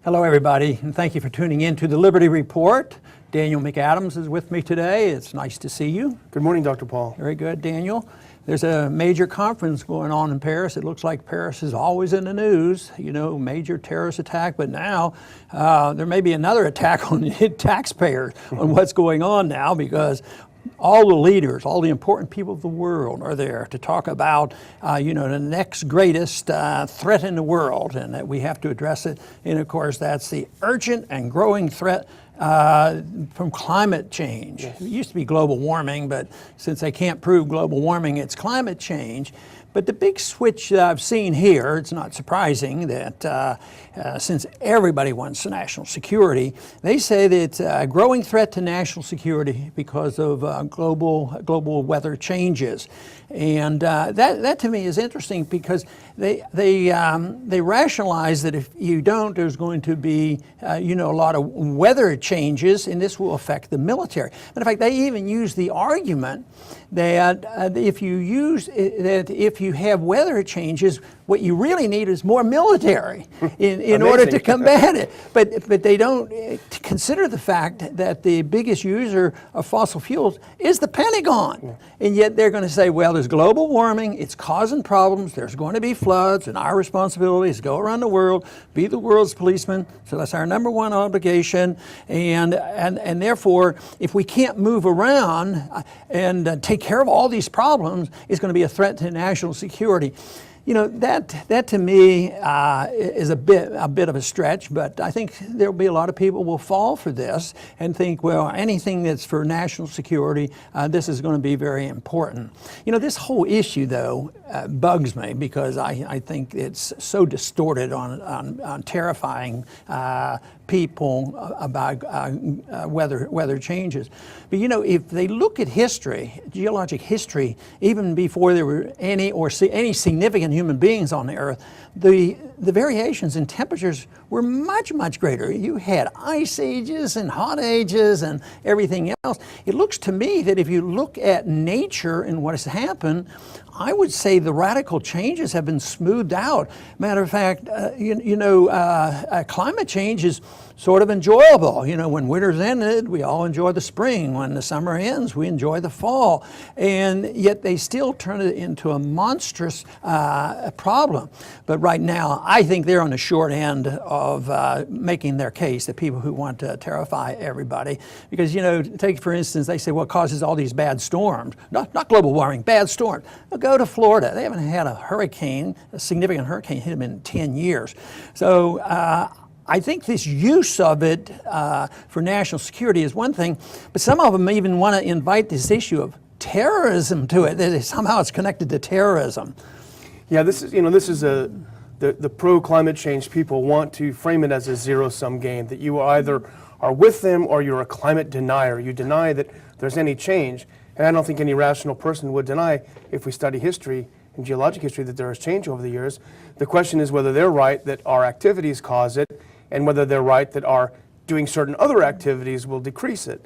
Hello, everybody, and thank you for tuning in to the Liberty Report. Daniel McAdams is with me today. It's nice to see you. Good morning, Dr. Paul. Very good, Daniel. There's a major conference going on in Paris. It looks like Paris is always in the news, you know, major terrorist attack, but now there may be another attack on taxpayers on what's going on now, because all the leaders, all the important people of the world are there to talk about, the next greatest threat in the world, and that we have to address it. And of course, that's the urgent and growing threat from climate change. Yes. It used to be global warming, but since they can't prove global warming, it's climate change. But the big switch that I've seen here, it's not surprising that since everybody wants national security, they say that it's a growing threat to national security because of global weather changes. And that to me is interesting, because they rationalize that if you don't, there's going to be a lot of weather changes, and this will affect the military. But in fact, they even use the argument that if you have weather changes, what you really need is more military in order to combat it. But they don't consider the fact that the biggest user of fossil fuels is the Pentagon. Yeah. And yet they're going to say, well, there's global warming, it's causing problems, there's going to be floods, and our responsibility is to go around the world, be the world's policeman. So that's our number one obligation. And therefore, if we can't move around and take care of all these problems, it's going to be a threat to national security. You know, that to me is a bit of a stretch, but I think there'll be a lot of people will fall for this and think, well, anything that's for national security, this is going to be very important. You know, this whole issue, though, bugs me, because I think it's so distorted on terrifying people about weather changes. But you know, if they look at history, geologic history, even before there were any significant human beings on the earth, the variations in temperatures were much, much greater. You had ice ages and hot ages and everything else. It looks to me that if you look at nature and what has happened, I would say the radical changes have been smoothed out. Matter of fact, climate change is sort of enjoyable. You know, when winter's ended, we all enjoy the spring. When the summer ends, we enjoy the fall. And yet they still turn it into a monstrous problem. But right now, I think they're on the short end of making their case, the people who want to terrify everybody. Because, you know, take for instance, they say what causes all these bad storms? Not global warming, bad storms. Well, go to Florida. They haven't had a significant hurricane hit them in 10 years. So I think this use of it for national security is one thing, but some of them even want to invite this issue of terrorism to it, that somehow it's connected to terrorism. Yeah, this is the pro-climate change people want to frame it as a zero-sum game, that you either are with them or you're a climate denier. You deny that there's any change, and I don't think any rational person would deny, if we study history and geologic history, that there is change over the years. The question is whether they're right that our activities cause it, and whether they're right that our doing certain other activities will decrease it.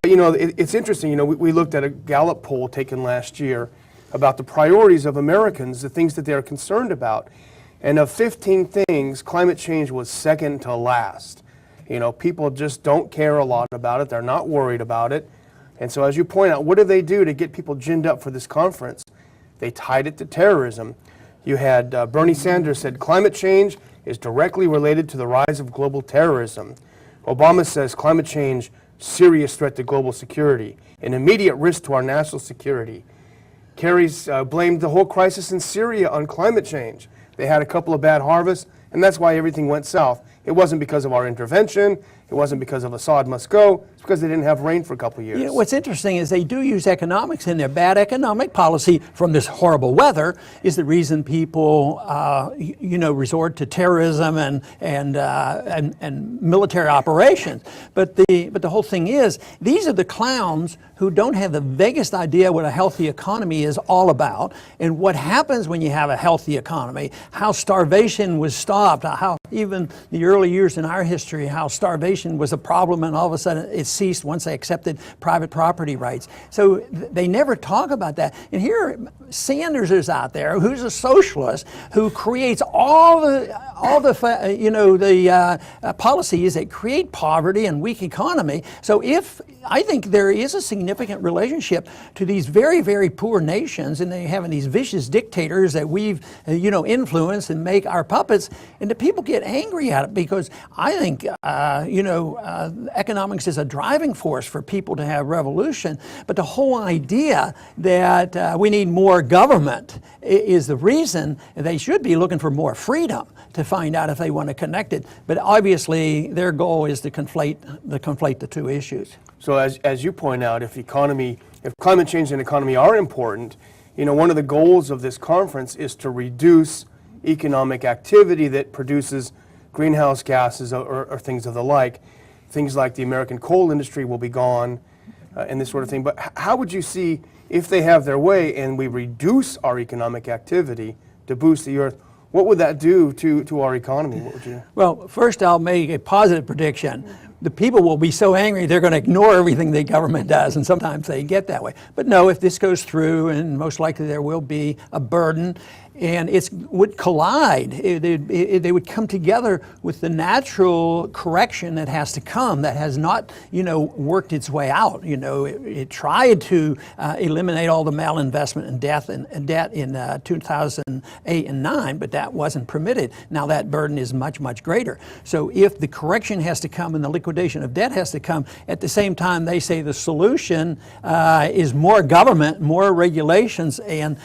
But you know, it's interesting, you know, we looked at a Gallup poll taken last year about the priorities of Americans, the things that they're concerned about. And of 15 things, climate change was second to last. You know, people just don't care a lot about it. They're not worried about it. And so as you point out, what do they do to get people ginned up for this conference? They tied it to terrorism. You had Bernie Sanders said climate change is directly related to the rise of global terrorism. Obama says climate change, serious threat to global security, an immediate risk to our national security. Kerry's blamed the whole crisis in Syria on climate change. They had a couple of bad harvests, and that's why everything went south. It wasn't because of our intervention. It wasn't because of Assad must go. It's because they didn't have rain for a couple of years. You know, what's interesting is they do use economics, and their bad economic policy from this horrible weather is the reason people, resort to terrorism and military operations. But the whole thing is, these are the clowns who don't have the vaguest idea what a healthy economy is all about, and what happens when you have a healthy economy, how starvation was stopped, how even the early years in our history, how starvation was a problem, and all of a sudden it's ceased once they accepted private property rights. So they never talk about that. And here Sanders is out there, who's a socialist, who creates all the policies that create poverty and weak economy. So I think there is a significant relationship to these very, very poor nations, and they having these vicious dictators that we've, influenced and make our puppets, and the people get angry at it because I think, economics is a driving force for people to have revolution, but the whole idea that we need more government is the reason. They should be looking for more freedom to find out if they want to connect it, but obviously their goal is to conflate the two issues. So as you point out, if climate change and economy are important, one of the goals of this conference is to reduce economic activity that produces greenhouse gases or things of the like. Things like the American coal industry will be gone and this sort of thing. But how would you see, if they have their way and we reduce our economic activity to boost the earth, what would that do to our economy? What would you? Well, first I'll make a positive prediction. The people will be so angry they're going to ignore everything the government does, and sometimes they get that way. But no, if this goes through, and most likely there will be a burden, and it would collide. They would come together with the natural correction that has to come, that has not, worked its way out. It tried to eliminate all the malinvestment and debt in 2008 and 9, but that wasn't permitted. Now that burden is much, much greater. So if the correction has to come and the liquidation of debt has to come, at the same time they say the solution is more government, more regulations, and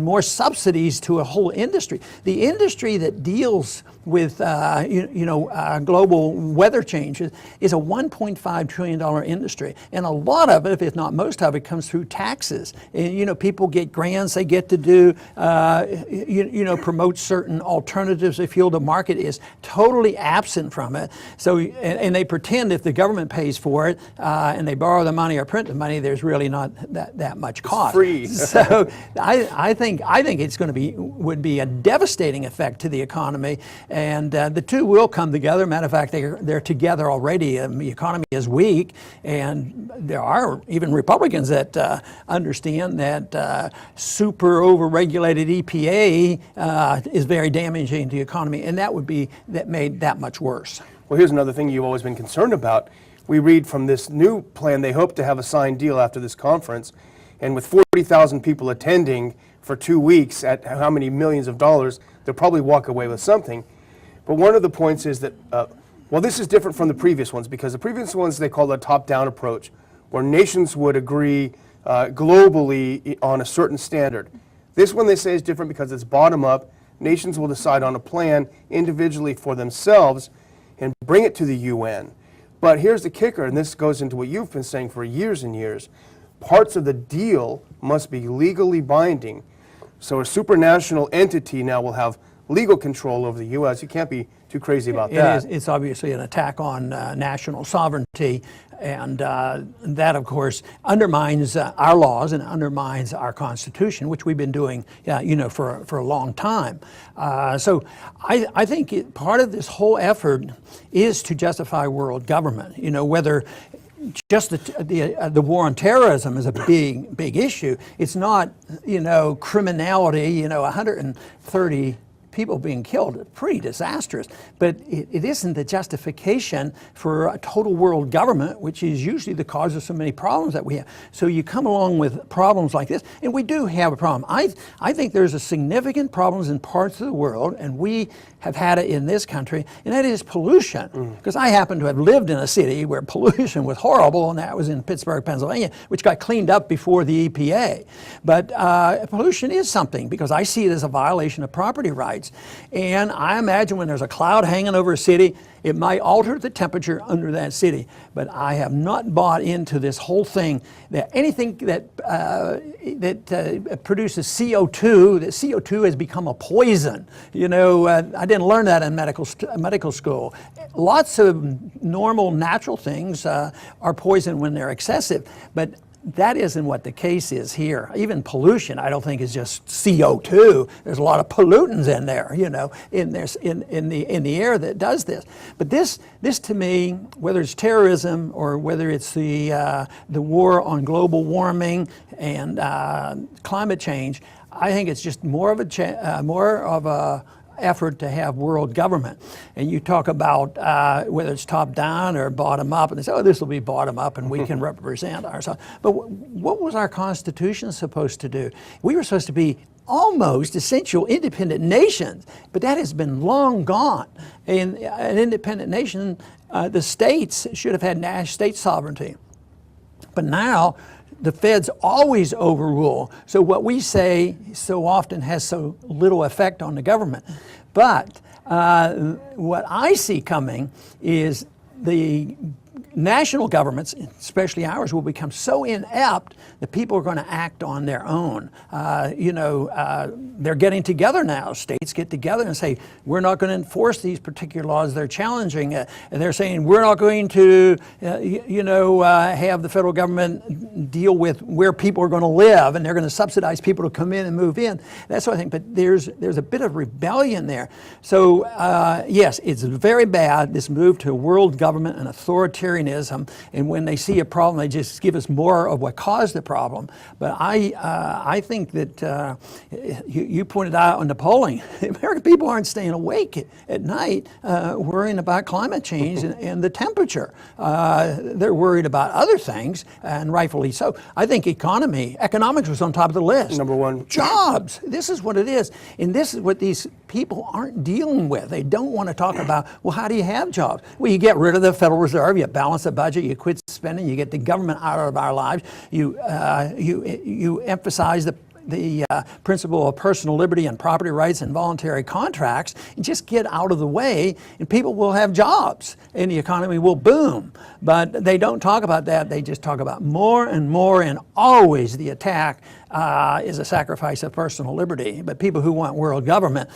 more subsidies to a whole industry. The industry that deals with global weather changes is a $1.5 trillion industry, and a lot of it, if not most of it, comes through taxes. And, people get grants, they get to do promote certain alternatives. They feel the market is totally absent from it. So and they pretend if the government pays for it and they borrow the money or print the money, there's really not that much cost. It's free. So I think it's would be a devastating effect to the economy, and the two will come together. Matter of fact, they're together already. The economy is weak, and there are even Republicans that understand that super over-regulated EPA is very damaging to the economy, and that made that much worse. Well, here's another thing you've always been concerned about. We read from this new plan they hope to have a signed deal after this conference, and with 40,000 people attending for 2 weeks at how many millions of dollars, they'll probably walk away with something. But one of the points is that, this is different from the previous ones, because the previous ones they call a top-down approach, where nations would agree globally on a certain standard. This one they say is different because it's bottom-up. Nations will decide on a plan individually for themselves and bring it to the UN. But here's the kicker, and this goes into what you've been saying for years and years. Parts of the deal must be legally binding. So a supranational entity now will have legal control over the U.S. You can't be too crazy about that. It's obviously an attack on national sovereignty, and that, of course, undermines our laws and undermines our Constitution, which we've been doing, for a long time. So I think part of this whole effort is to justify world government. Whether just the war on terrorism is a big issue. It's not, criminality, 130 people being killed, pretty disastrous. But it isn't the justification for a total world government, which is usually the cause of so many problems that we have. So you come along with problems like this, and we do have a problem. I think there's a significant problems in parts of the world, and we have had it in this country, and that is pollution. Because I happen to have lived in a city where pollution was horrible, and that was in Pittsburgh, Pennsylvania, which got cleaned up before the EPA. But pollution is something, because I see it as a violation of property rights. And I imagine when there's a cloud hanging over a city, it might alter the temperature under that city. But I have not bought into this whole thing that anything that produces CO2, that CO2 has become a poison. I didn't learn that in medical school. Lots of normal natural things are poison when they're excessive. But that isn't what the case is here. Even pollution, I don't think, is just CO2. There's a lot of pollutants in there, you know, in the air that does this. But this to me, whether it's terrorism or whether it's the war on global warming and climate change, I think it's just more of a effort to have world government. And you talk about whether it's top down or bottom up, and they say, oh, this will be bottom up and we can represent ourselves. But what was our Constitution supposed to do? We were supposed to be almost essential independent nations, but that has been long gone. In an independent nation, the states should have had state sovereignty. But now, the feds always overrule. So what we say so often has so little effect on the government. But what I see coming is the national governments, especially ours, will become so inept that people are going to act on their own. They're getting together now. States get together and say, we're not going to enforce these particular laws they're challenging. And they're saying, we're not going to, have the federal government deal with where people are going to live, and they're going to subsidize people to come in and move in. That sort of thing. But there's a bit of rebellion there. So, yes, it's very bad, this move to world government and authoritarianism. And when they see a problem, they just give us more of what caused the problem. But I think that you pointed out on the polling, American people aren't staying awake at night worrying about climate change and the temperature. They're worried about other things, and rightfully so. I think economics was on top of the list. Number one. Jobs. This is what it is. And this is what these people aren't dealing with. They don't want to talk about, well, how do you have jobs? Well, you get rid of the Federal Reserve, you balance the budget, you quit spending, you get the government out of our lives, you emphasize the principle of personal liberty and property rights and voluntary contracts, and just get out of the way, and people will have jobs, and the economy will boom. But they don't talk about that. They just talk about more and more, and always the attack is a sacrifice of personal liberty. But people who want world government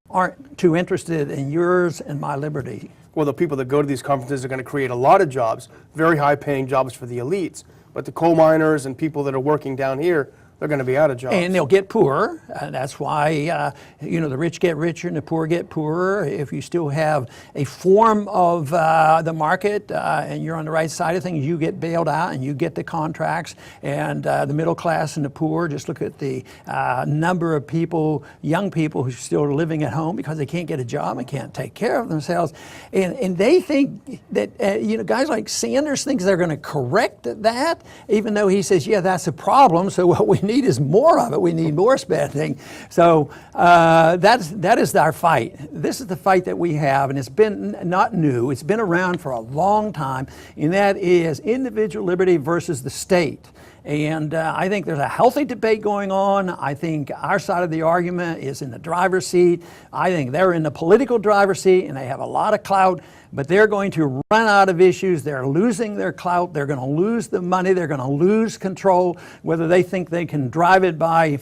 aren't too interested in yours and my liberty. Well, the people that go to these conferences are going to create a lot of jobs, very high-paying jobs for the elites. But the coal miners and people that are working down here, they're going to be out of jobs. And they'll get poorer. That's why, the rich get richer and the poor get poorer. If you still have a form of the market and you're on the right side of things, you get bailed out and you get the contracts. And the middle class and the poor, just look at the number of people, young people who are still living at home because they can't get a job and can't take care of themselves. And they think that, guys like Sanders thinks they're going to correct that, even though he says, yeah, that's a problem. So what we need is more of it. We need more spending. So that is our fight. This is the fight that we have, and it's been not new. It's been around for a long time, and that is individual liberty versus the state. And I think there's a healthy debate going on. I think our side of the argument is in the driver's seat. I think they're in the political driver's seat, and they have a lot of clout, but they're going to run out of issues. They're losing their clout. They're going to lose the money. They're going to lose control, whether they think they can drive it by,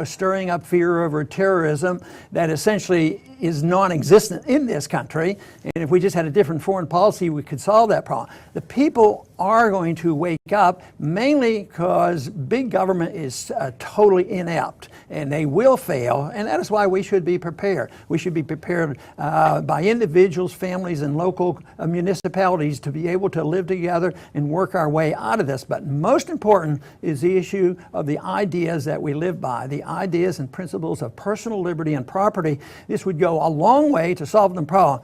stirring up fear over terrorism that essentially is non-existent in this country. And if we just had a different foreign policy, we could solve that problem. The people are going to wake up, mainly because big government is totally inept, and they will fail, and that is why we should be prepared. We should be prepared by individuals, families, and local municipalities to be able to live together and work our way out of this. But most important is the issue of the ideas that we live by, the ideas and principles of personal liberty and property. This would go a long way to solve the problem.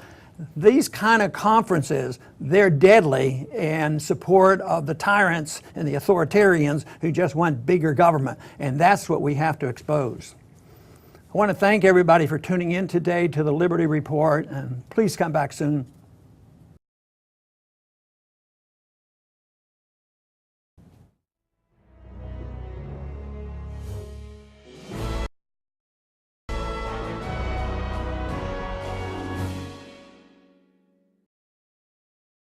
These kind of conferences, they're deadly in support of the tyrants and the authoritarians who just want bigger government, and that's what we have to expose. I want to thank everybody for tuning in today to the Liberty Report, and please come back soon.